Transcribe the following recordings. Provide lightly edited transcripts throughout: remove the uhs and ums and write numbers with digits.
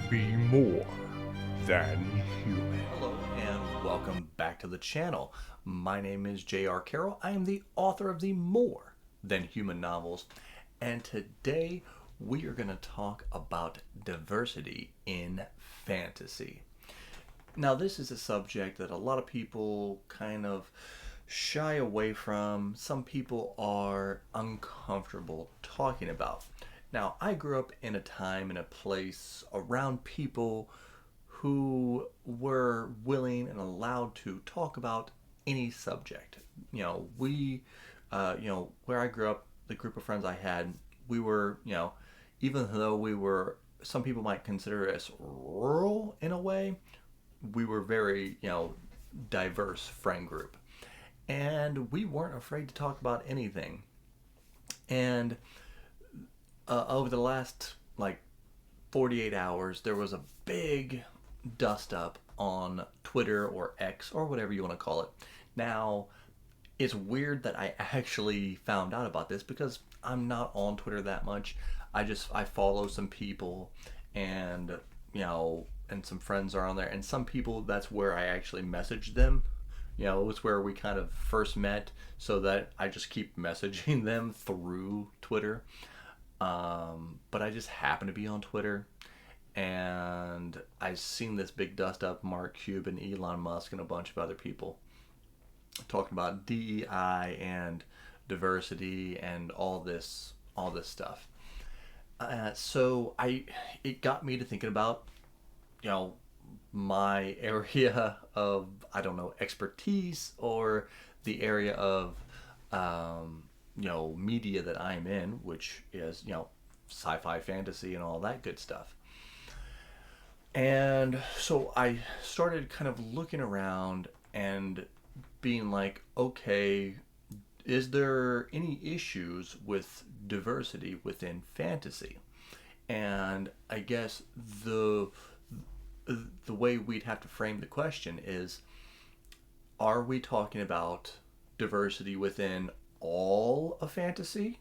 Be more than human. Hello and welcome back to the channel. My name is J.R. Carroll. I am the author of the More Than Human novels, and today we are going to talk about diversity in fantasy. Now, this is a subject that a lot of people kind of shy away from. Some people are uncomfortable talking about. Now, I grew up in a time and a place around people who were willing and allowed to talk about any subject. Where I grew up, the group of friends I had, we were, even though we were, some people might consider us rural in a way, we were very, diverse friend group. And we weren't afraid to talk about anything. And over the last, 48 hours, there was a big dust up on Twitter or X or whatever you want to call it. Now, it's weird that I actually found out about this because I'm not on Twitter that much. I follow some people and and some friends are on there, and some people that's where I actually messaged them. It was where we kind of first met, so that I just keep messaging them through Twitter. But I just happen to be on Twitter, and I've seen this big dust up. Mark Cuban, Elon Musk, and a bunch of other people talking about DEI and diversity and all this stuff. So it got me to thinking about you know my area of, I don't know, expertise, or the area of media that I'm in, which is sci-fi, fantasy, and all that good stuff. And so I started kind of looking around and being like, okay, is there any issues with diversity within fantasy? And I guess the way we'd have to frame the question is, are we talking about diversity within all of fantasy,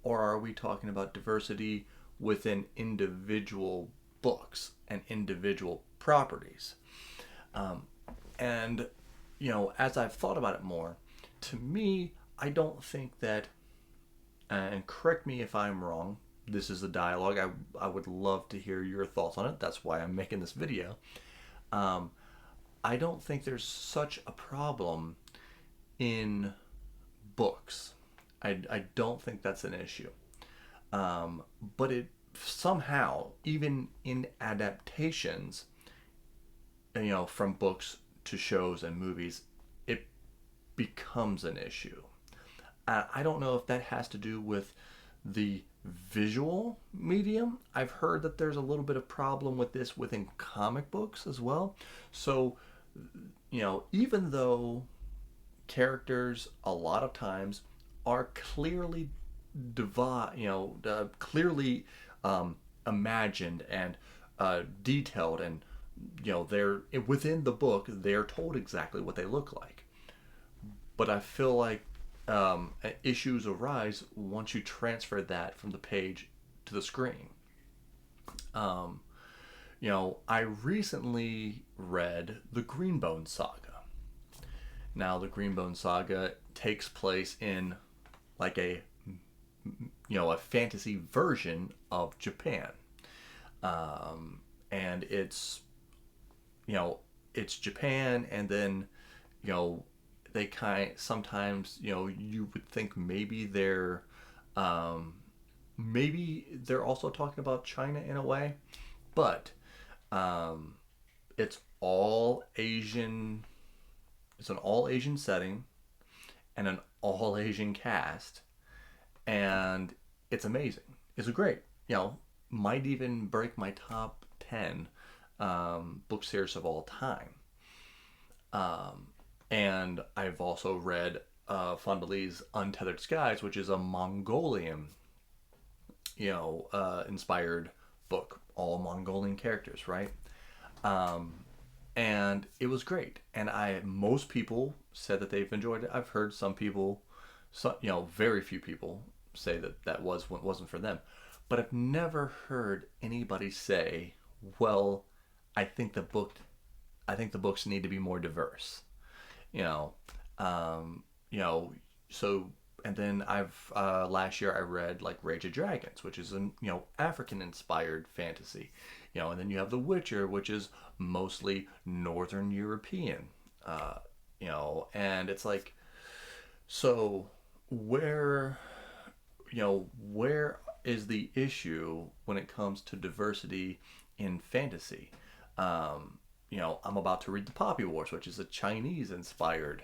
or are we talking about diversity within individual books and individual properties? And as I've thought about it more, to me, I don't think that, and correct me if I'm wrong, this is a dialogue. I would love to hear your thoughts on it. That's why I'm making this video. Um, I don't think there's such a problem in books. I don't think that's an issue. But it somehow, even in adaptations, from books to shows and movies, it becomes an issue. I don't know if that has to do with the visual medium. I've heard that there's a little bit of problem with this within comic books as well. So, even though characters a lot of times are clearly clearly imagined and detailed, and they're within the book. They're told exactly what they look like. But I feel like issues arise once you transfer that from the page to the screen. Um, I recently read the Greenbone Saga. Now, the Greenbone Saga takes place in like a fantasy version of Japan, and it's Japan, and then you know they kind sometimes you would think um, maybe they're also talking about China in a way, but um, it's all Asian. It's an all Asian setting and an all Asian cast, and it's amazing. It's a great, might even break my top 10 book series of all time. Um, and I've also read Fondeli's Untethered Skies, which is a Mongolian, inspired book, all Mongolian characters, right? Um, and it was great. And most people said that they've enjoyed it. I've heard some people, very few people say that wasn't for them. But I've never heard anybody say well, I think the books need to be more diverse. You know, um, you know, so and then I've last year I read like Rage of Dragons, which is an African inspired fantasy. And then you have The Witcher, which is mostly Northern European. Uh, and it's like, so where where is the issue when it comes to diversity in fantasy? I'm about to read the Poppy Wars, which is a Chinese inspired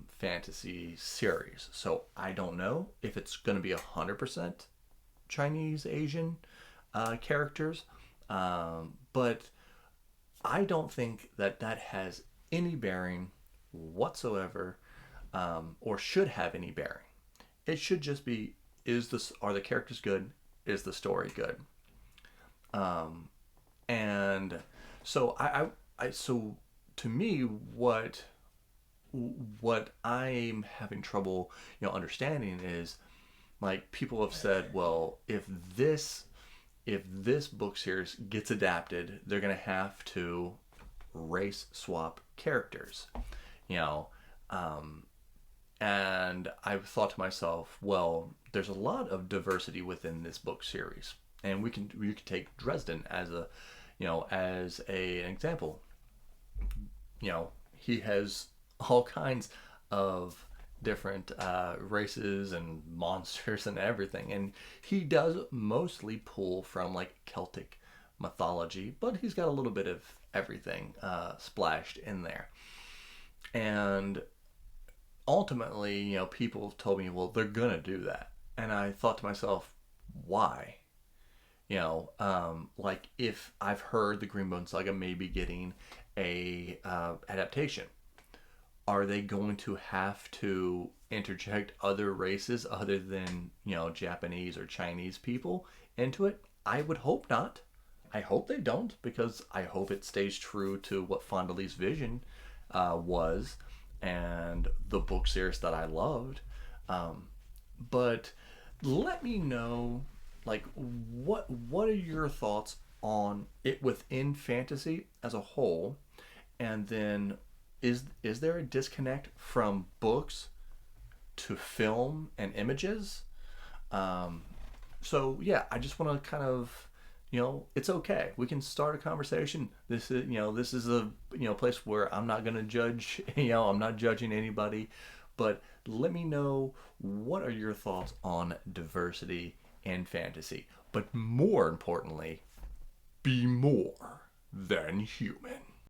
fantasy series. So I don't know if it's going to be 100% Chinese Asian characters, but I don't think that that has any bearing whatsoever, or should have any bearing. It should just be: are the characters good? Is the story good? Um, and so so to me, what I'm having trouble, understanding is, like, people have said, well, if this book series gets adapted, they're gonna have to race swap characters, you know. Um, and I've thought to myself, well, there's a lot of diversity within this book series, and we can take Dresden as an example. He has all kinds of different races and monsters and everything, and he does mostly pull from like Celtic mythology, but he's got a little bit of everything splashed in there. And ultimately, people told me, well, they're gonna do that, and I thought to myself, why? Like, if I've heard the Greenbone Saga may be getting a adaptation, are they going to have to interject other races other than Japanese or Chinese people into it? I would hope not. I hope they don't, because I hope it stays true to what Fondelee's vision was, and the book series that I loved. But let me know, like, what are your thoughts on it within fantasy as a whole, and then is there a disconnect from books to film and images? Um, so yeah, I just want to kind of, it's okay. We can start a conversation. This is a place where I'm not gonna judge. I'm not judging anybody, but let me know, what are your thoughts on diversity in fantasy. But more importantly, be more than human.